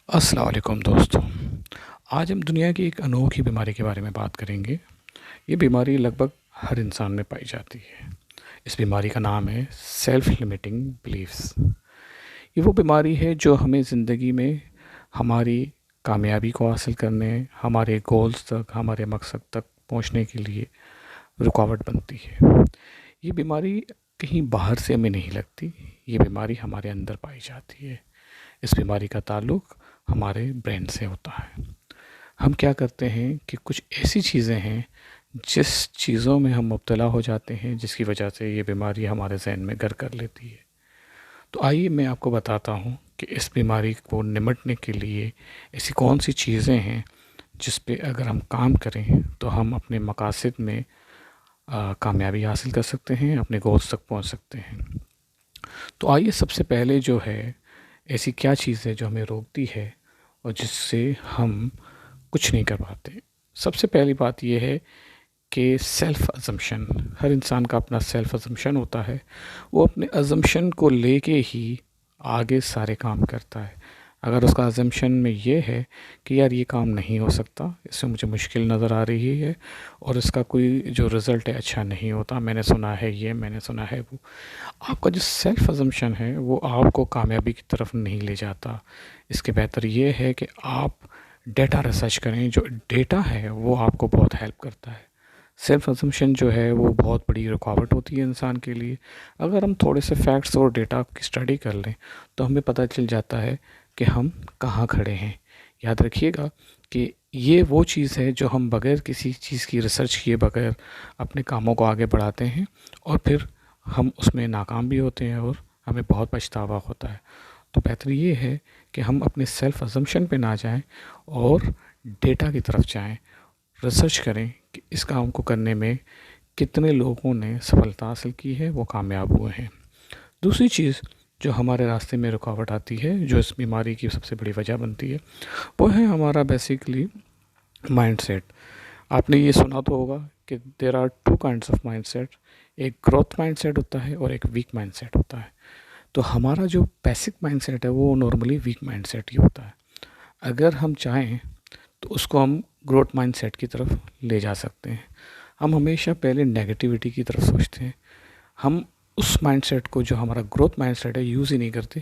अस्सलाम वालेकुम दोस्तों। आज हम दुनिया की एक अनोखी बीमारी के बारे में बात करेंगे। ये बीमारी लगभग हर इंसान में पाई जाती है। इस बीमारी का नाम है सेल्फ लिमिटिंग बिलीफ्स। ये वो बीमारी है जो हमें ज़िंदगी में हमारी कामयाबी को हासिल करने, हमारे गोल्स तक, हमारे मकसद तक पहुंचने के लिए रुकावट बनती है। ये बीमारी कहीं बाहर से हमें नहीं लगती, ये बीमारी हमारे अंदर पाई जाती है। इस बीमारी का ताल्लुक़ हमारे ब्रेन से होता है। हम क्या करते हैं कि कुछ ऐसी चीज़ें हैं जिस चीज़ों में हम मुब्तला हो जाते हैं, जिसकी वजह से ये बीमारी हमारे ज़हन में घर कर लेती है। तो आइए मैं आपको बताता हूँ कि इस बीमारी को निमटने के लिए ऐसी कौन सी चीज़ें हैं जिस पे अगर हम काम करें तो हम अपने मकासद में कामयाबी हासिल कर सकते हैं, अपने गोल्स तक पहुँच सकते हैं। तो आइए सबसे पहले जो है, ऐसी क्या चीज़ है जो हमें रोकती है और जिससे हम कुछ नहीं कर पाते। सबसे पहली बात यह है कि सेल्फ़ अज़म्पशन, हर इंसान का अपना सेल्फ़ अज़म्पशन होता है। वो अपने अज़म्पशन को लेके ही आगे सारे काम करता है। अगर उसका अज़म्पशन में ये है कि यार ये काम नहीं हो सकता, इससे मुझे मुश्किल नज़र आ रही है और इसका कोई जो रिज़ल्ट है अच्छा नहीं होता, मैंने सुना है ये, मैंने सुना है वो, आपका जो सेल्फ़ अज़म्पशन है वो आपको कामयाबी की तरफ नहीं ले जाता। इसके बेहतर ये है कि आप डेटा रिसर्च करें। जो डेटा है वो आपको बहुत हेल्प करता है। सेल्फ़ अज़म्पशन जो है वो बहुत बड़ी रुकावट होती है इंसान के लिए। अगर हम थोड़े से फैक्ट्स और डेटा की स्टडी कर लें तो हमें पता चल जाता है कि हम कहाँ खड़े हैं। याद रखिएगा कि ये वो चीज़ है जो हम बग़ैर किसी चीज़ की रिसर्च किए बग़ैर अपने कामों को आगे बढ़ाते हैं और फिर हम उसमें नाकाम भी होते हैं और हमें बहुत पछतावा होता है। तो बेहतर ये है कि हम अपने सेल्फ़ अज़म्पशन पे ना जाएं और डेटा की तरफ जाएं, रिसर्च करें कि इस काम को करने में कितने लोगों ने सफलता हासिल की है, वो कामयाब हुए हैं। दूसरी चीज़ जो हमारे रास्ते में रुकावट आती है, जो इस बीमारी की सबसे बड़ी वजह बनती है, वो है हमारा बेसिकली माइंडसेट। आपने ये सुना तो होगा कि there are two kinds of mindset. एक ग्रोथ माइंडसेट होता है और एक वीक माइंडसेट होता है। तो हमारा जो बेसिक माइंडसेट है वो नॉर्मली वीक माइंडसेट ही होता है। अगर हम चाहें तो उसको हम ग्रोथ माइंडसेट की तरफ ले जा सकते हैं। हम हमेशा पहले नेगेटिविटी की तरफ सोचते हैं। हम उस माइंडसेट को, जो हमारा ग्रोथ माइंडसेट है, यूज़ ही नहीं करते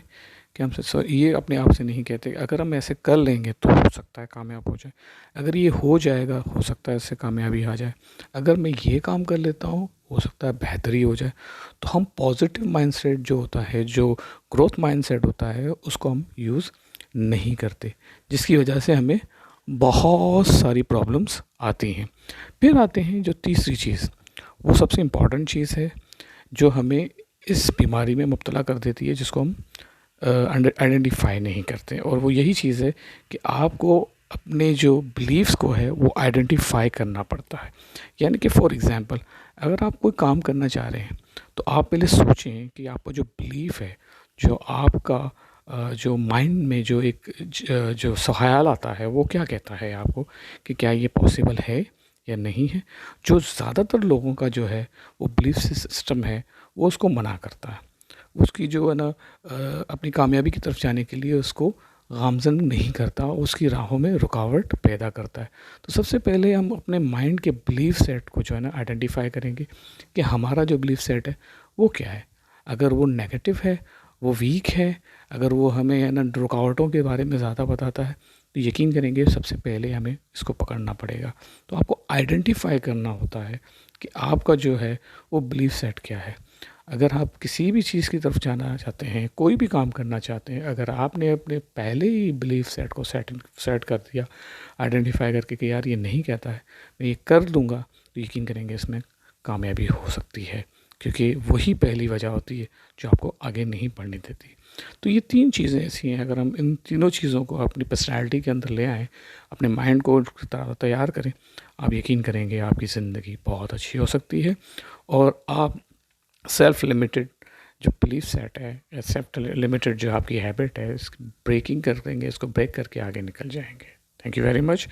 कि हमसे ये अपने आप से नहीं कहते अगर हम ऐसे कर लेंगे तो हो सकता है कामयाब हो जाए, अगर ये हो जाएगा हो सकता है इससे कामयाबी आ जाए, अगर मैं ये काम कर लेता हूँ हो सकता है बेहतरी हो जाए। तो हम पॉजिटिव माइंडसेट जो होता है, जो ग्रोथ माइंडसेट होता है, उसको हम यूज़ नहीं करते, जिसकी वजह से हमें बहुत सारी प्रॉब्लम्स आती हैं। फिर आते हैं जो तीसरी चीज़, वो सबसे इम्पॉर्टेंट चीज़ है जो हमें इस बीमारी में मुब्तला कर देती है, जिसको हम आइडेंटिफाई नहीं करते। और वो यही चीज़ है कि आपको अपने जो बिलीव्स को है वो आइडेंटिफाई करना पड़ता है। यानी कि फॉर एग्ज़ाम्पल, अगर आप कोई काम करना चाह रहे हैं तो आप पहले सोचें कि आपका जो बिलीफ है, जो आपका जो माइंड में जो एक जो ख़याल आता है वो क्या कहता है आपको कि क्या ये पॉसिबल है या नहीं है। जो ज़्यादातर लोगों का जो है वो बिलीफ सिस्टम है वो उसको मना करता है, उसकी जो है ना अपनी कामयाबी की तरफ जाने के लिए उसको गामज़न नहीं करता, उसकी राहों में रुकावट पैदा करता है। तो सबसे पहले हम अपने माइंड के बिलीफ सेट को जो है ना आइडेंटिफाई करेंगे कि हमारा जो बिलीफ सेट है वो क्या है। अगर वो नेगेटिव है, वो वीक है, अगर वो हमें है ना रुकावटों के बारे में ज़्यादा बताता है, तो यकीन करेंगे सबसे पहले हमें इसको पकड़ना पड़ेगा। तो आपको आइडेंटिफाई करना होता है कि आपका जो है वो बिलीफ सेट क्या है। अगर आप किसी भी चीज़ की तरफ जाना चाहते हैं, कोई भी काम करना चाहते हैं, अगर आपने अपने पहले ही बिलीफ सेट को सेट कर दिया, आइडेंटिफाई करके कि यार ये नहीं कहता है, मैं ये कर लूँगा, तो यकीन करेंगे इसमें कामयाबी हो सकती है, क्योंकि वही पहली वजह होती है जो आपको आगे नहीं बढ़ने देती। तो ये 3 चीज़ें ऐसी हैं, अगर हम इन तीनों चीज़ों को अपनी पर्सनैलिटी के अंदर ले आएँ, अपने माइंड को तैयार करें, आप यकीन करेंगे आपकी ज़िंदगी बहुत अच्छी हो सकती है और आप सेल्फ लिमिटेड जो बिलीफ सेट है या सेल्फ लिमिटेड जो आपकी हैबिट है, इसकी ब्रेकिंग कर देंगे, इसको ब्रेक करके आगे निकल जाएंगे। Thank you very much.